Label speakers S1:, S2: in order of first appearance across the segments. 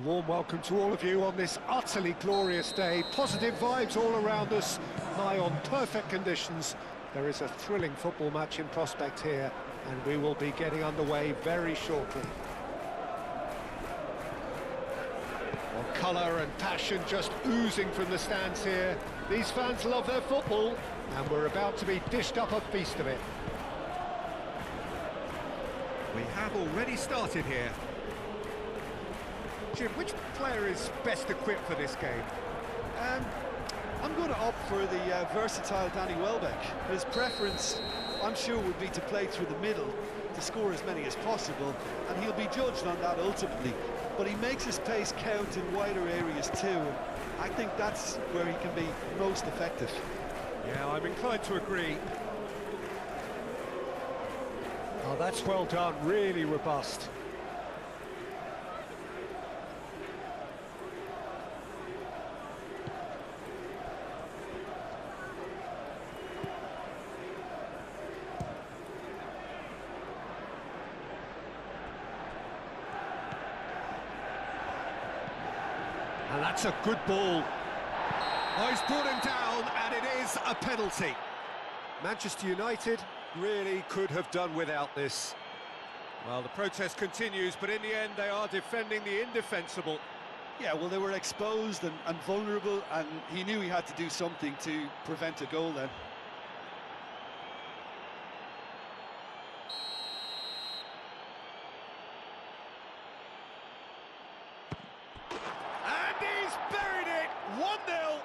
S1: warm welcome to all of you on this utterly glorious day. Positive vibes all around us, nigh on perfect conditions. There is a thrilling football match in prospect here, and we will be getting underway very shortly. Well, colour and passion just oozing from the stands here. These fans love their football, and we're about to be dished up a feast of it. We have already started here. Jim, which player is best equipped for this game?
S2: I'm going to opt for the versatile Danny Welbeck. His preference, I'm sure, would be to play through the middle, to score as many as possible, and he'll be judged on that ultimately. But he makes his pace count in wider areas too, and I think that's where he can be most effective.
S1: Yeah, I'm inclined to agree. Oh, that's well done, really robust. And that's a good ball. Oh, he's brought him down, and it is a penalty. Manchester United really could have done without this. Well, the protest continues, but in the end they are defending the indefensible.
S2: Yeah, well, they were exposed and vulnerable, and he knew he had to do something to prevent a goal then.
S1: And he's buried it! 1-0!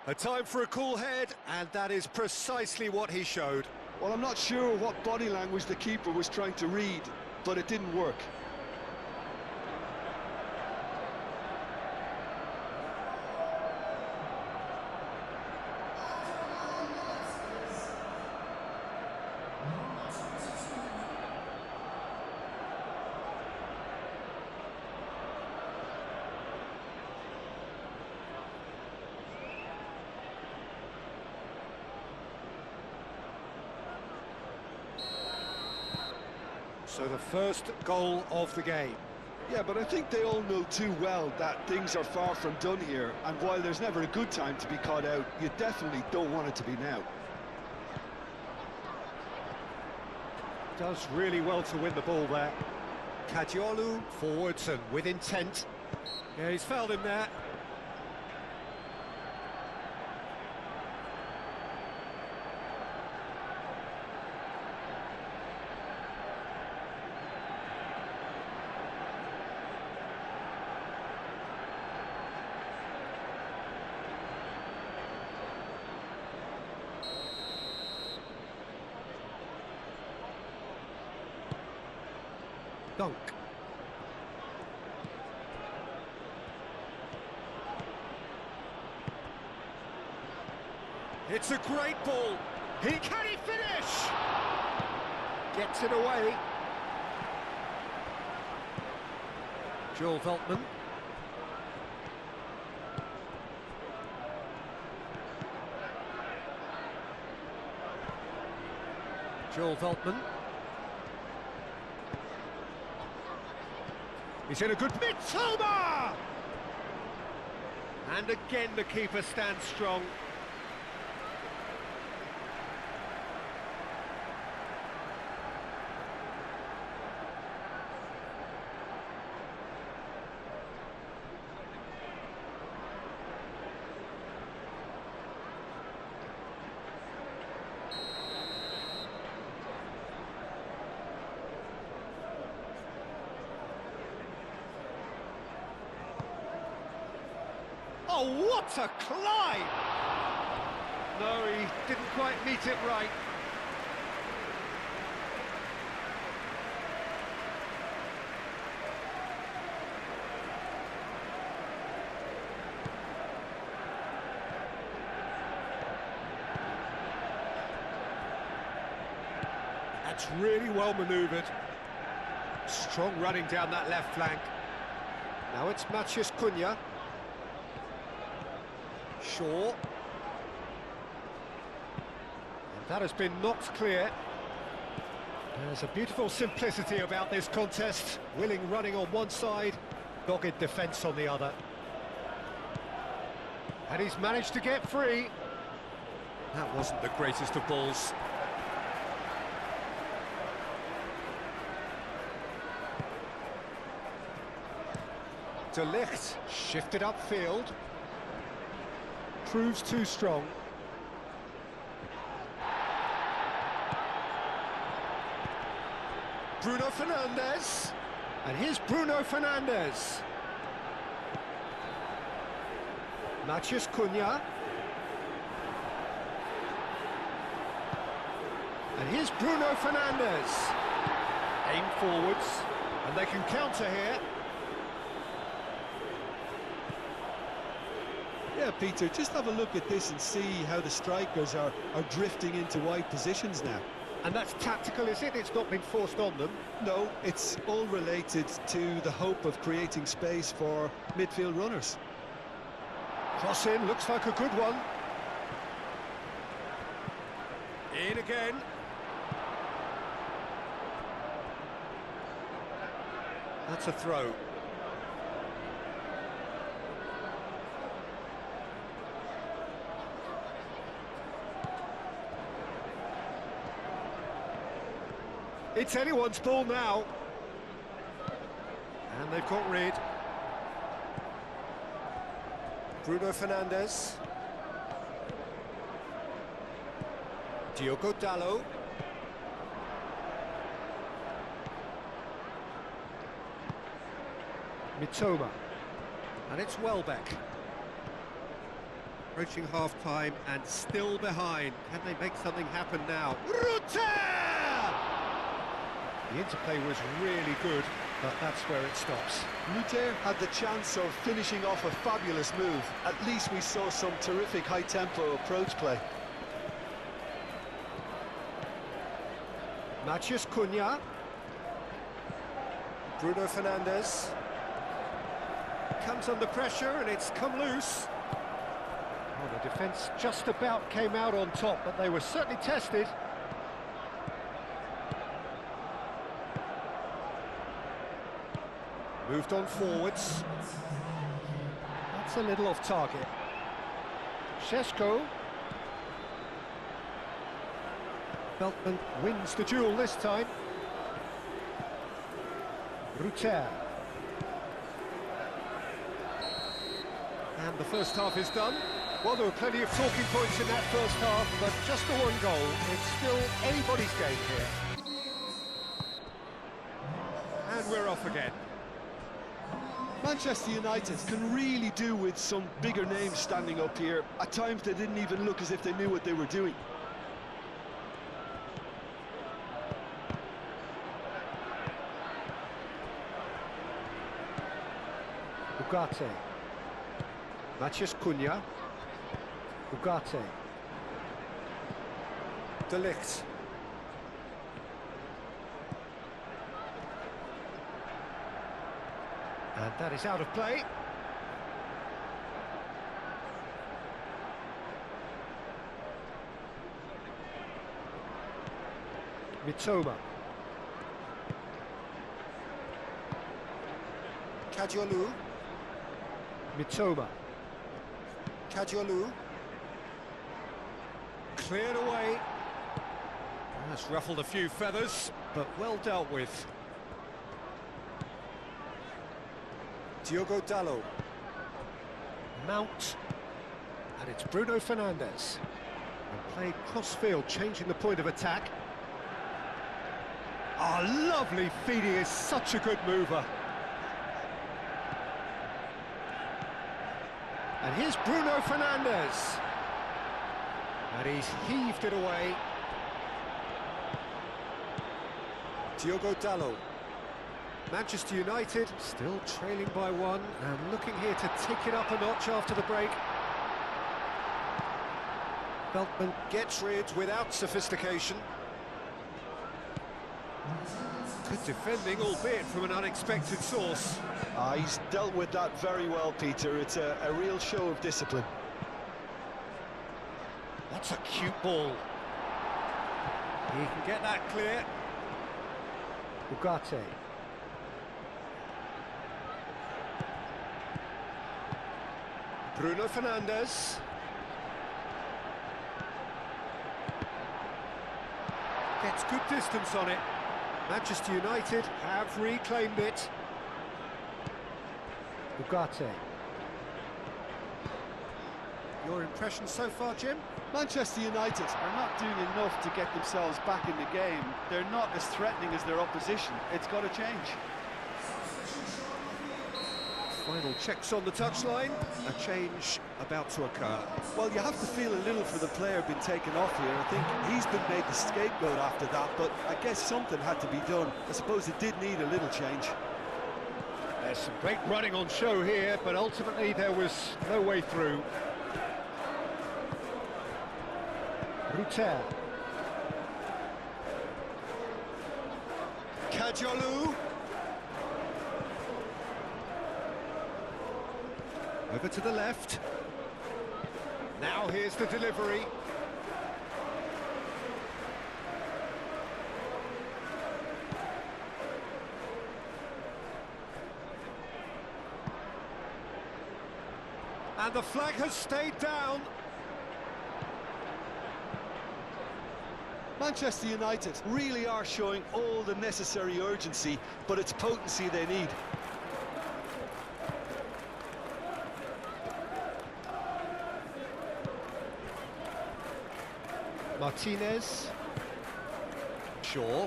S1: A time for a cool head, and that is precisely what he showed.
S2: Well, I'm not sure what body language the keeper was trying to read, but it didn't work.
S1: So the first goal of the game.
S2: Yeah, but I think they all know too well that things are far from done here, and while there's never a good time to be caught out, you definitely don't want it to be now.
S1: Does really well to win the ball there. Kadiolu forwards and with intent. Yeah, he's fouled him there. Dunk. It's a great ball. Can he finish? Gets it away. Joel Veltman. Joel Veltman. He's in a good Mitoma! And again the keeper stands strong. Oh, what a climb! No, he didn't quite meet it right. That's really well manoeuvred. Strong running down that left flank. Now it's Matheus Cunha. Shaw. And that has been knocked clear. There's a beautiful simplicity about this contest. Willing running on one side, dogged defence on the other. And he's managed to get free. That wasn't the greatest of balls. De Ligt shifted upfield. Proves too strong. Bruno Fernandes. And here's Bruno Fernandes. Matheus Cunha. And here's Bruno Fernandes. Aim forwards, and they can counter here.
S2: Yeah, Peter, just have a look at this and see how the strikers are drifting into wide positions now.
S1: And that's tactical, is it? It's not been forced on them.
S2: No, it's all related to the hope of creating space for midfield runners.
S1: Cross in, looks like a good one. In again. That's a throw. It's anyone's ball now. And they've got rid. Bruno Fernandes. Diogo Dalot. Mitoma. And it's Welbeck. Approaching half-time and still behind. Can they make something happen now? The interplay was really good, but that's where it stops.
S2: Rutter had the chance of finishing off a fabulous move. At least we saw some terrific high-tempo approach play.
S1: Matheus Cunha. Bruno Fernandes. Comes under pressure and it's come loose. Oh, the defence just about came out on top, but they were certainly tested. Moved on forwards. That's a little off target. Šeško. Veltman wins the duel this time. Rutter. And the first half is done. Well, there were plenty of talking points in that first half, but just the one goal. It's still anybody's game here. And we're off again.
S2: Manchester United can really do with some bigger names standing up here. At times they didn't even look as if they knew what they were doing.
S1: Ugarte. Matheus Cunha. Ugarte. De Ligt. And that is out of play. Mitoma. Kadiolu. Mitoma. Kadiolu. Cleared away. That's ruffled a few feathers, but well dealt with. Diogo Dalot. Mount. And it's Bruno Fernandes. And played cross-field, changing the point of attack. Oh, lovely feed. He is such a good mover. And here's Bruno Fernandes. And he's heaved it away. Diogo Dalot. Manchester United still trailing by one and looking here to take it up a notch after the break. Veltman gets rid without sophistication. Good defending, albeit from an unexpected source.
S2: He's dealt with that very well, Peter. It's a real show of discipline.
S1: That's a cute ball. He can get that clear. Ugarte. Bruno Fernandes. Gets good distance on it. Manchester United have reclaimed it. Ugarte. Your impression so far, Jim?
S2: Manchester United are not doing enough to get themselves back in the game. They're not as threatening as their opposition. It's got to change.
S1: Final checks on the touchline. A change about to occur.
S2: Well, you have to feel a little for the player being taken off here. I think he's been made the scapegoat after that, but I guess something had to be done. I suppose it did need a little change.
S1: There's some great running on show here, but ultimately there was no way through. Rutel. Kajolu. Over to the left. Now here's the delivery. And the flag has stayed down.
S2: Manchester United really are showing all the necessary urgency, but it's potency they need.
S1: Martinez. Shaw.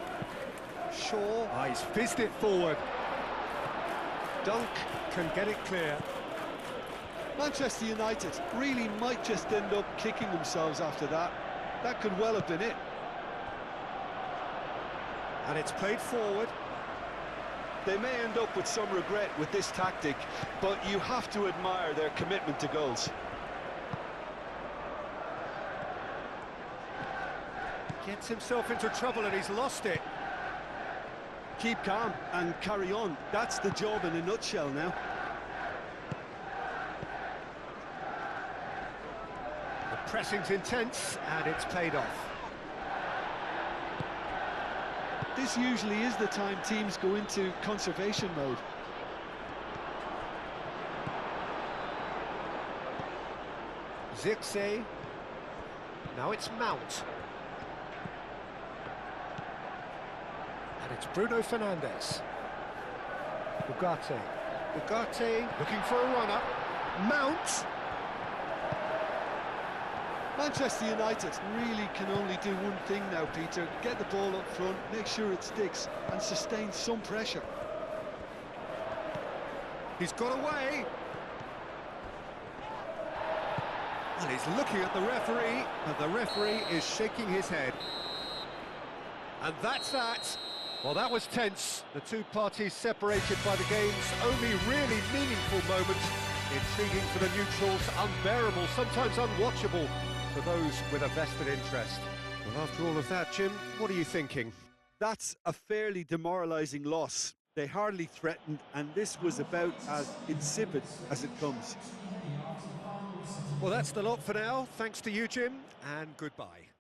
S1: He's fizzed it forward. Dunk can get it clear.
S2: Manchester United really might just end up kicking themselves after that. That could well have been it.
S1: And it's played forward.
S2: They may end up with some regret with this tactic, but you have to admire their commitment to goals.
S1: Gets himself into trouble and he's lost it.
S2: Keep calm and carry on. That's the job in a nutshell now.
S1: The pressing's intense and it's paid off.
S2: This usually is the time teams go into conservation mode.
S1: Zirkzee. Now it's Mount. And it's Bruno Fernandes. Ugarte looking for a run-up. Mount.
S2: Manchester United really can only do one thing now, Peter. Get the ball up front, make sure it sticks, and sustain some pressure.
S1: He's got away. And he's looking at the referee, and the referee is shaking his head. And that's that. Well, that was tense. The two parties separated by the game's only really meaningful moment. Intriguing for the neutrals, unbearable, sometimes unwatchable for those with a vested interest. Well, after all of that, Jim, what are you thinking?
S2: That's a fairly demoralising loss. They hardly threatened, and this was about as insipid as it comes.
S1: Well, that's the lot for now. Thanks to you, Jim, and goodbye.